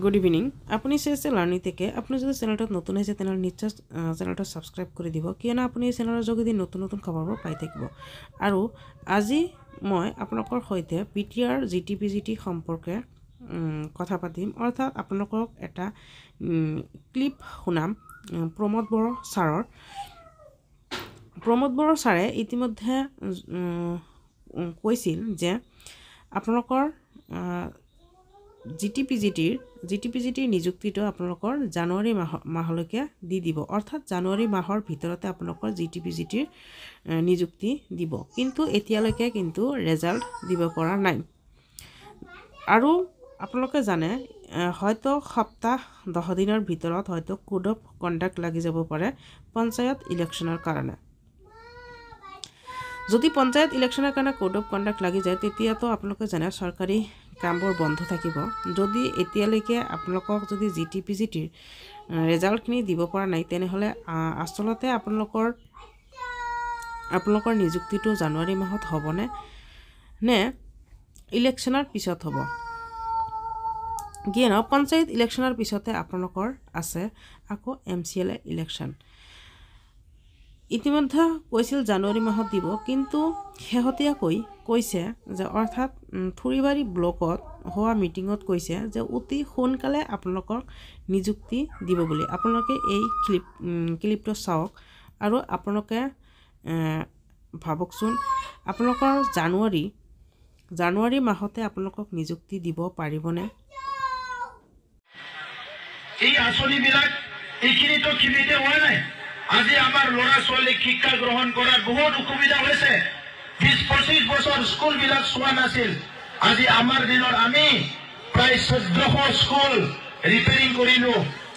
good evening আপুনি চাইছে learning টেকে আপুনি যদি চেনেলটোত নতুন হৈছে তেনেহ'লে নিশ্চয় চেনেলটো ছাবস্ক্ৰাইব কৰি দিব কিয়নো আপুনি এই চেনেলৰ যোগেদি নতুন নতুন খবৰবোৰ পাই থাকিব আৰু আজি মই আপোনালোকৰ সৈতে পিটিআৰ জিটিপিজিটি সম্পৰ্কে কথা পাতিম অৰ্থাৎ আপোনালোকক এটা ক্লিপ শুনাম প্ৰমোদ বড়ো ছাৰে ইতিমধ্যে কৈছিল যে আপোনালোকৰ জিটিপিজিটিৰ নিযুক্তিটো আপোনালোকৰ জানুৱাৰী মাহলৈকে দি দিব অৰ্থাৎ জানুৱাৰী মাহৰ ভিতৰতে আপোনালোকৰ জিটিপিজিটিৰ নিযুক্তি দিব কিন্তু এতিয়ালৈকে কিন্তু ৰেজাল্ট দিব পৰা নাই আৰু আপোনালোকে জানে হয়তো সপ্তাহ 10 দিনৰ ভিতৰত হয়তো কোড অফ কণ্ডাক্ট লাগি যাব পাৰে পঞ্চায়ত ইলেকশ্যনৰ কাৰণে যদি পঞ্চায়ত ইলেকশ্যনৰ কাৰণে কোড অফ কণ্ডাক্ট লাগি যায় তেতিয়াতো আপোনালোকে জানে চৰকাৰী কামবোৰ বন্ধ থাকিব যদি এতিয়ালৈকে আপোনালোকক যদি জিটিপিজিটিৰ ৰেজাল্টখিনি দিব পৰা নাই তেনেহ'লে আচলতে আপোনালোকৰ নিযুক্তিটো জানুৱাৰী মাহত হ'বনে নে ইলেকশ্যনৰ পিছত হ'ব কিয়নো পঞ্চায়ত ইলেকশ্যনৰ পিছতে আপোনালোকৰ আছে আকৌ MCLA ইলেকশ্যন ইতিমধ্যে কৈছিল জানুৱাৰী মাহত দিব কিন্তু শেহতীয়াকৈ কৈছে যে অৰ্থাৎ ফুৰিবাৰী ব্লকত হোৱা মিটিঙত কৈছে যে অতি সোনকালে আপোনালোকক নিযুক্তি দিব বুলি আপোনালোকে এই ক্লিপটো চাওক আৰু আপোনালোকে ভাবকচোন আপোনালোকৰ জানুৱাৰী মাহতে আপোনালোকক নিযুক্তি দিব পাৰিবনে এই আঁচনিবিলাক এইখিনিতো সীমিত হোৱা নাই আজি আমাৰ ল'ৰা ছোৱালীক শিক্ষা গ্ৰহণ কৰাত বহুত অসুবিধা হৈছে 20-25 বছৰ স্কুলবিলাক চোৱা নাছিল আজি আমাৰ দিনত আমি প্ৰায় 1400 স্কুল ৰিপেয়াৰিং কৰিলো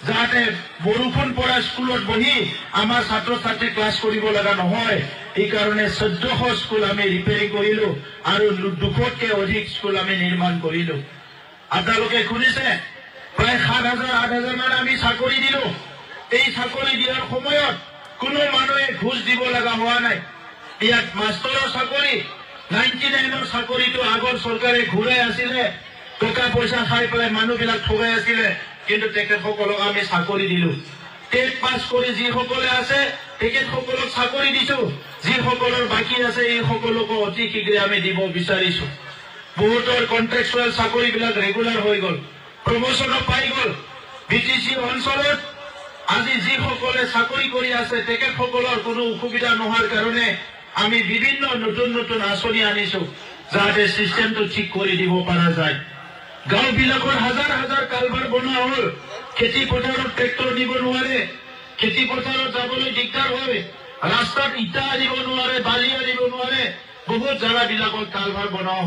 যাতে বৰষুণ পৰা স্কুলত বহি আমাৰ ছাত্ৰ ছাত্ৰী ক্লাছ কৰিব লগা নহয় এই কাৰণে 1400 স্কুল আমি ৰিপেয়াৰিং কৰিলো আৰু 200তকৈ অধিক স্কুল আমি নিৰ্মাণ কৰিলো আপোনালোকে শুনিছে প্ৰায় 7,000-8,000 মান আমি চাকৰি দিলো এই চাকৰি দিয়াৰ সময়ত কোনো মানুহে ঘুষ দিব লগা হোৱা নাই ইয়াত মাষ্টৰৰ চাকৰি 99ৰ চাকৰিটো আগৰ চৰকাৰে ঘূৰাই আছিলে টকা পইচা খাই পেলাই মানুহবিলাক ঠগাই আছিলে কিন্তু তেখেতসকলক আমি চাকৰি দিলো টেট পাছ কৰি যিসকলে আছে তেখেতসকলক চাকৰি দিছো যিসকলৰ বাকী আছে এই সকলকো অতি শীঘ্ৰে আমি দিব বিচাৰিছো বহুতৰ কন্ট্ৰেকচুৱেল চাকৰিবিলাক ৰেগুলাৰ হৈ গ'ল প্ৰমোচনো পাই গ'ল বিটিচি অঞ্চলত আজি যিসকলে চাকৰি কৰি আছে তেখেতসকলৰ কোনো অসুবিধা নোহোৱাৰ কাৰণে আমি বিভিন্ন নতুন আঁচনি আনিছো যাতে চিষ্টেমটো ঠিক কৰি দিব পৰা যায় গাঁওবিলাকৰ হাজাৰ কালভাৰ বনোৱা হ'ল খেতি পথাৰত ট্ৰেক্টৰ দিব নোৱাৰে খেতি পথাৰত যাবলৈ দিগদাৰ হয় ৰাস্তাত ইটা আনিব নোৱাৰে বালি আনিব নোৱাৰে বহুত জাগাবিলাকত কালভাৰ বনোৱা